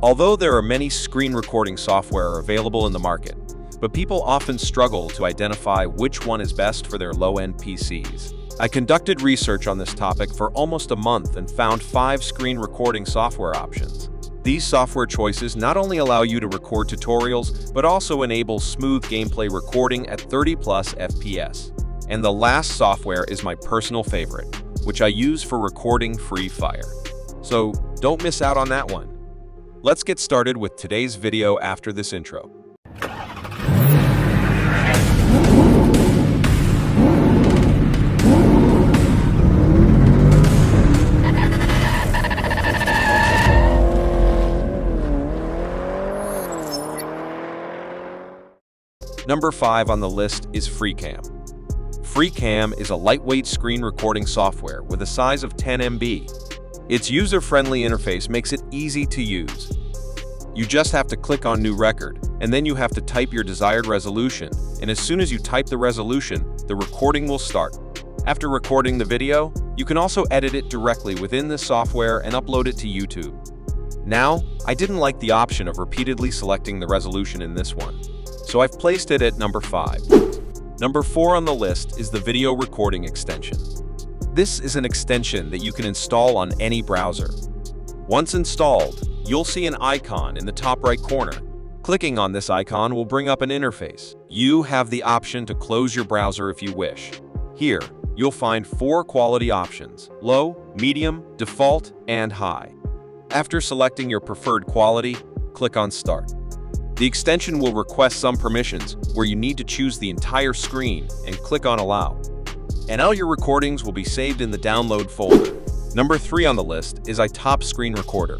Although there are many screen recording software available in the market, but people often struggle to identify which one is best for their low-end PCs. I conducted research on this topic for almost a month and found 5 screen recording software options. These software choices not only allow you to record tutorials, but also enable smooth gameplay recording at 30+ FPS. And the last software is my personal favorite, which I use for recording Free Fire. So don't miss out on that one. Let's get started with today's video after this intro. Number 5 on the list is Freecam. Freecam is a lightweight screen recording software with a size of 10 MB. Its user-friendly interface makes it easy to use. You just have to click on New Record, and then you have to type your desired resolution, and as soon as you type the resolution, the recording will start. After recording the video, you can also edit it directly within the software and upload it to YouTube. Now, I didn't like the option of repeatedly selecting the resolution in this one, so I've placed it at number 5. Number 4 on the list is the video recording extension. This is an extension that you can install on any browser. Once installed, you'll see an icon in the top right corner. Clicking on this icon will bring up an interface. You have the option to close your browser if you wish. Here, you'll find 4 quality options: low, medium, default, and high. After selecting your preferred quality, click on Start. The extension will request some permissions where you need to choose the entire screen and click on Allow. And all your recordings will be saved in the download folder. Number 3 on the list is iTop Screen Recorder.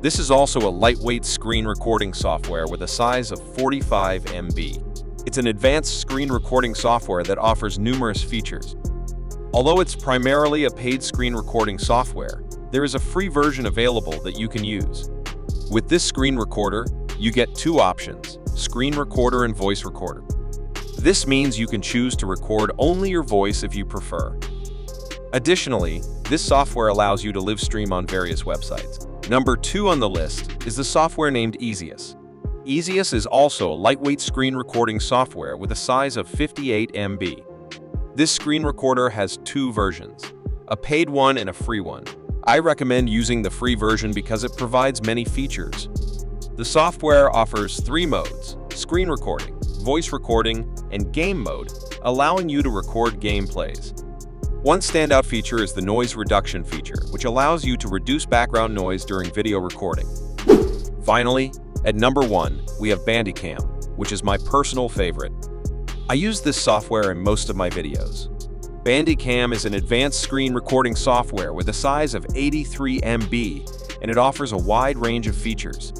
This is also a lightweight screen recording software with a size of 45 MB. It's an advanced screen recording software that offers numerous features. Although it's primarily a paid screen recording software, there is a free version available that you can use. With this screen recorder, you get 2 options: screen recorder and voice recorder. This means you can choose to record only your voice if you prefer. Additionally, this software allows you to live stream on various websites. Number 2 on the list is the software named EuSeus. EuSeus is also a lightweight screen recording software with a size of 58 MB. This screen recorder has 2 versions, a paid one and a free one. I recommend using the free version because it provides many features. The software offers 3 modes: screen recording, voice recording, and game mode, allowing you to record gameplays. One standout feature is the noise reduction feature, which allows you to reduce background noise during video recording. Finally, at number 1, we have Bandicam, which is my personal favorite. I use this software in most of my videos. Bandicam is an advanced screen recording software with a size of 83 MB, and it offers a wide range of features.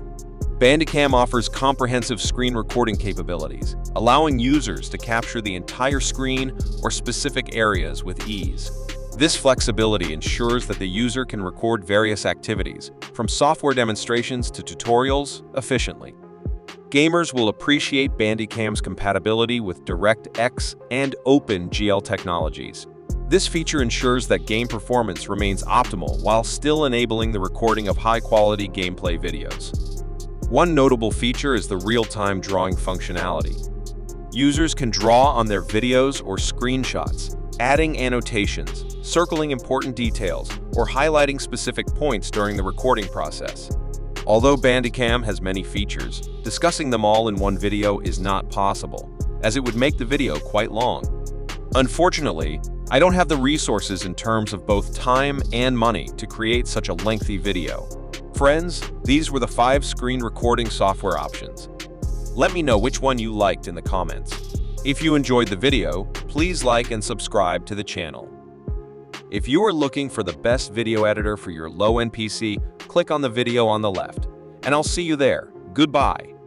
Bandicam offers comprehensive screen recording capabilities, allowing users to capture the entire screen or specific areas with ease. This flexibility ensures that the user can record various activities, from software demonstrations to tutorials, efficiently. Gamers will appreciate Bandicam's compatibility with DirectX and OpenGL technologies. This feature ensures that game performance remains optimal while still enabling the recording of high-quality gameplay videos. One notable feature is the real-time drawing functionality. Users can draw on their videos or screenshots, adding annotations, circling important details, or highlighting specific points during the recording process. Although Bandicam has many features, discussing them all in one video is not possible, as it would make the video quite long. Unfortunately, I don't have the resources in terms of both time and money to create such a lengthy video. Friends, these were the 5 screen recording software options. Let me know which one you liked in the comments. If you enjoyed the video, please like and subscribe to the channel. If you are looking for the best video editor for your low-end PC, click on the video on the left, and I'll see you there. Goodbye.